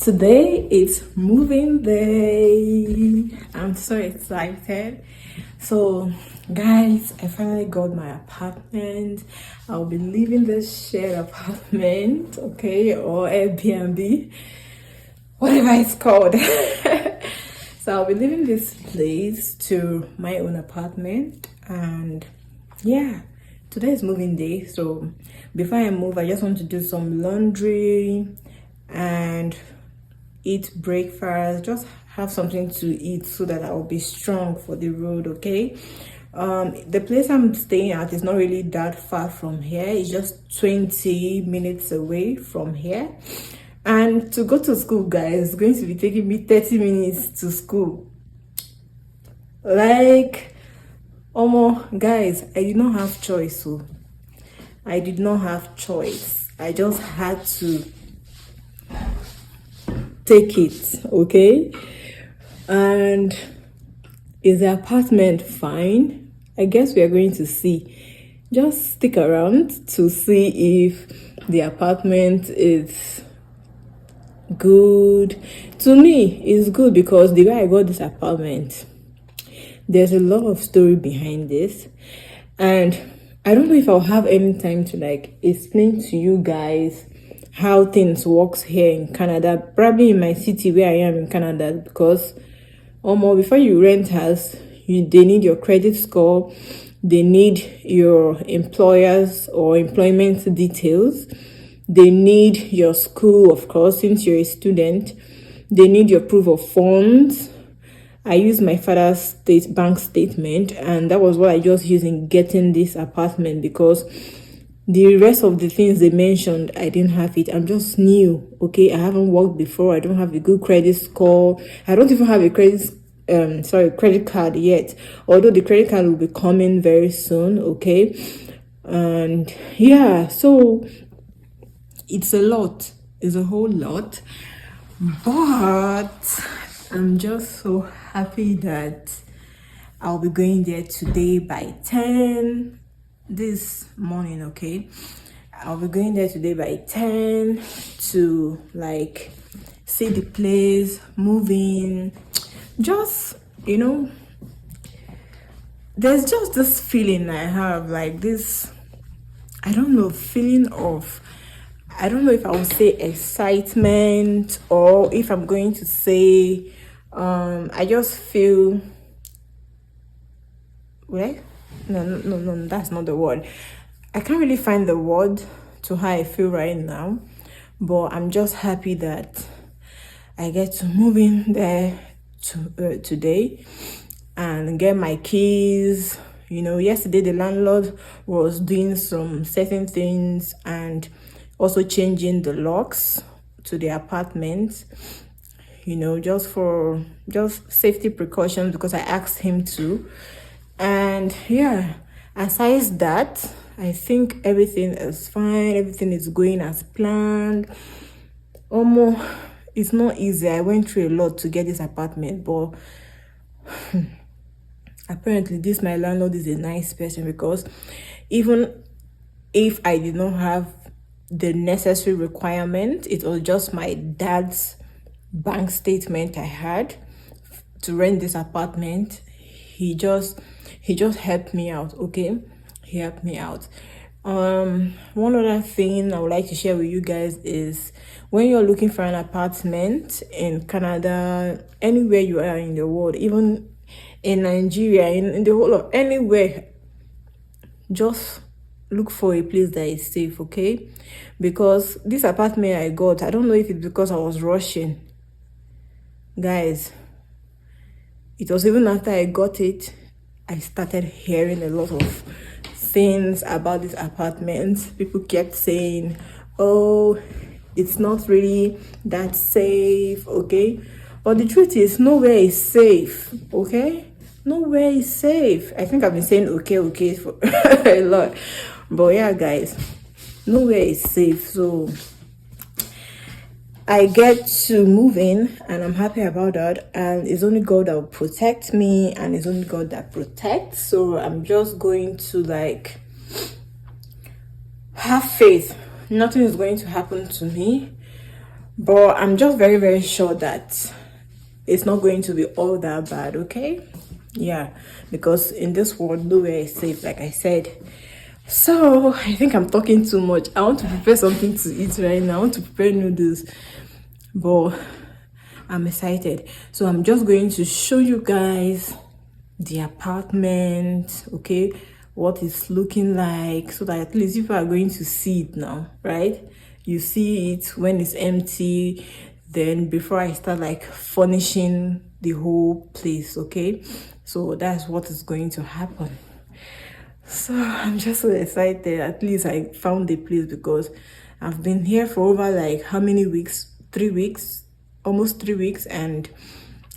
Today it's moving day. I'm so excited. So, guys, I finally got my apartment. I'll be leaving this shared apartment, okay, or Airbnb, whatever it's called. So, I'll be leaving this place to my own apartment, and yeah, today is moving day. So, before I move, I just want to do some laundry and eat breakfast, just have something to eat so that I'll be strong for the road. Okay, the place I'm staying at is not really that far from here. It's just 20 minutes away from here, and to go to school, guys, it's going to be taking me 30 minutes to school. Like, guys, I did not have choice. So I did not have choice. I just had to take it. Okay, and is the apartment fine? I guess we are going to see. Just stick around to see if the apartment is good. To me, it's good because the way I got this apartment, there's a lot of story behind this, and I don't know if I'll have any time to like explain to you guys how things works here in Canada, probably in my city where I am in Canada, because before you rent house, they need your credit score, they need your employers or employment details, they need your school, of course, since you're a student, they need your proof of funds. I used my father's bank statement, and that was what I just used in getting this apartment, because the rest of the things they mentioned, I didn't have it. I'm just new, okay? I haven't worked before. I don't have a good credit score. I don't even have a credit card yet. Although the credit card will be coming very soon, okay? And yeah, so it's a lot. It's a whole lot. But I'm just so happy that I'll be going there today by 10 this morning. Okay, I'll be going there today by 10 to like see the place, moving. Just, there's just this feeling I have, like this, I don't know, feeling of, I don't know if I would say excitement or if I'm going to say I just feel, right? No, that's not the word. I can't really find the word to how I feel right now, but I'm just happy that I get to move in there today and get my keys. Yesterday the landlord was doing some certain things and also changing the locks to the apartment, just safety precautions, because I asked him to. And yeah, aside that, I think everything is fine. Everything is going as planned. It's not easy. I went through a lot to get this apartment, but apparently my landlord is a nice person, because even if I did not have the necessary requirement, it was just my dad's bank statement I had to rent this apartment. He just helped me out. Okay, he helped me out. One other thing I would like to share with you guys is, when you're looking for an apartment in Canada, anywhere you are in the world, even in Nigeria, in the whole of anywhere, just look for a place that is safe. Okay, because this apartment I got, I don't know if it's because I was rushing, guys. It was even after I got it, I started hearing a lot of things about this apartment. People kept saying, oh, it's not really that safe, okay? But the truth is, nowhere is safe, okay? Nowhere is safe. I think I've been saying okay for a lot. But yeah, guys, nowhere is safe. So I get to move in, and I'm happy about that. And it's only God that will protect me, and it's only God that protects. So I'm just going to like have faith. Nothing is going to happen to me. But I'm just very, very sure that it's not going to be all that bad, okay? Yeah, because in this world, nowhere is safe, like I said. So I think I'm talking too much. I want to prepare something to eat right now. I want to prepare noodles, but I'm excited. So I'm just going to show you guys the apartment, okay? What it's looking like, so that at least people are going to see it now, right? You see it when it's empty, then before I start like furnishing the whole place, okay? So that's what is going to happen. So I'm just so excited. At least I found the place because I've been here for over like how many weeks? 3 weeks, almost 3 weeks, and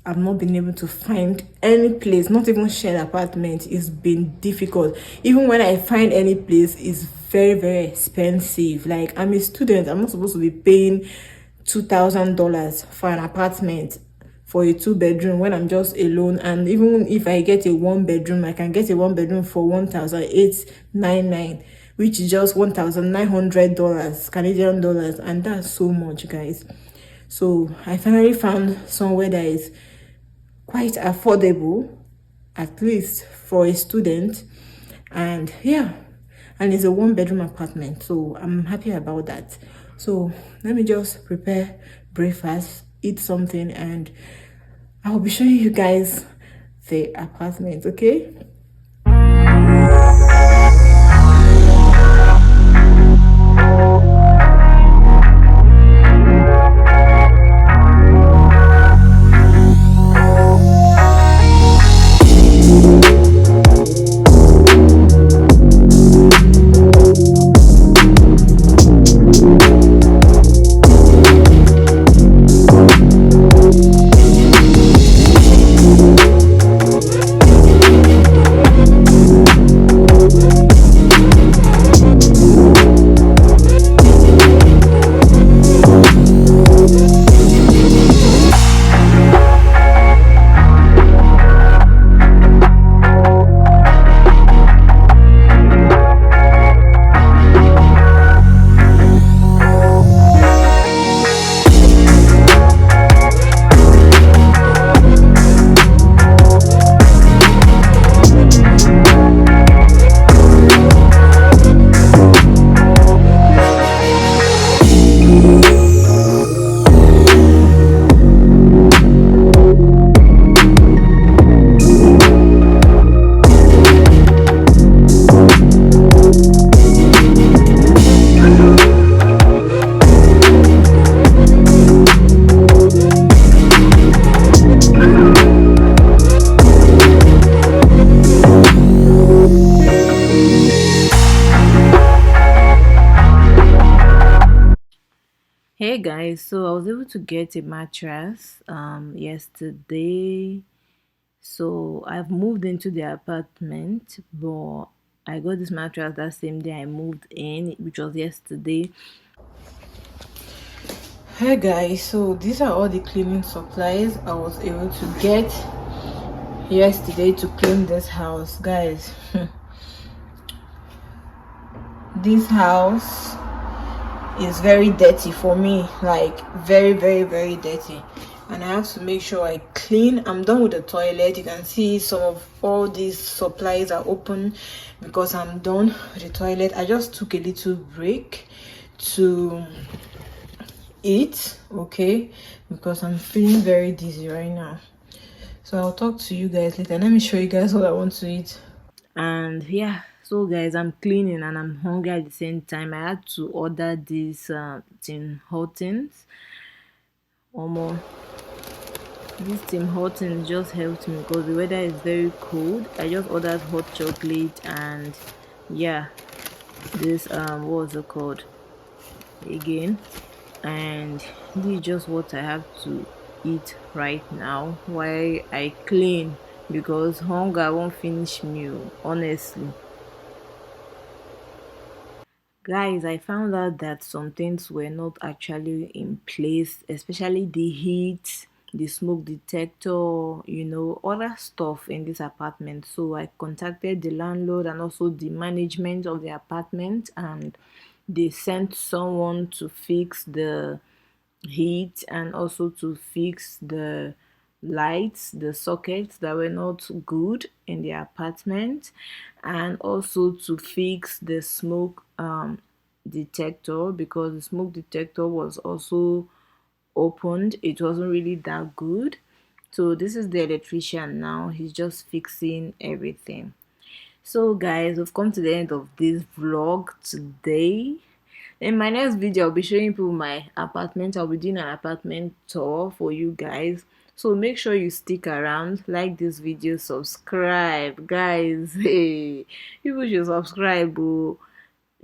I've not been able to find any place, not even shared apartment. It's been difficult. Even when I find any place, it's very, very expensive. Like, I'm a student, I'm not supposed to be paying $2,000 for an apartment for a 2 bedroom when I'm just alone. And even if I get a 1 bedroom, I can get a 1 bedroom for 1,899, which is just $1,900 Canadian dollars, and that's so much, guys. So I finally found somewhere that is quite affordable, at least for a student. And yeah, and it's a 1 bedroom apartment, so I'm happy about that. So let me just prepare breakfast, eat something, and I'll be showing you guys the apartment, okay? Hey guys, so I was able to get a mattress yesterday. So I've moved into the apartment, but I got this mattress that same day I moved in, which was yesterday. Hey guys, so these are all the cleaning supplies I was able to get yesterday to clean this house, guys. This house is very dirty for me, like very, very, very dirty, and I have to make sure I clean. I'm done with the toilet. You can see some of all these supplies are open because I'm done with the toilet. I just took a little break to eat, okay, because I'm feeling very dizzy right now. So I'll talk to you guys later. Let me show you guys what I want to eat. And yeah, so guys, I'm cleaning and I'm hungry at the same time. I had to order these Tim Hortons. Almost this Tim Hortons just helped me because the weather is very cold. I just ordered hot chocolate and yeah, this what was it called again? And this is just what I have to eat right now while I clean, because hunger won't finish me, honestly. Guys, I found out that some things were not actually in place, especially the heat, the smoke detector, other stuff in this apartment. So I contacted the landlord and also the management of the apartment, and they sent someone to fix the heat, and also to fix the lights, the sockets that were not good in the apartment, and also to fix the smoke detector, because the smoke detector was also opened. It wasn't really that good. So this is the electrician now. He's just fixing everything. So guys, we've come to the end of this vlog today. In my next video, I'll be showing people my apartment. I'll be doing an apartment tour for you guys. So make sure you stick around, like this video, subscribe, guys. Hey, people should subscribe. Oh,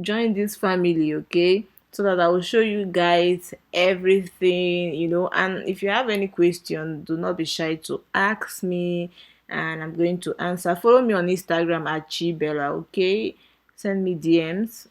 join this family, okay? So that I will show you guys everything, and if you have any question, do not be shy to ask me, and I'm going to answer. Follow me on Instagram at chibella, okay? Send me DMs.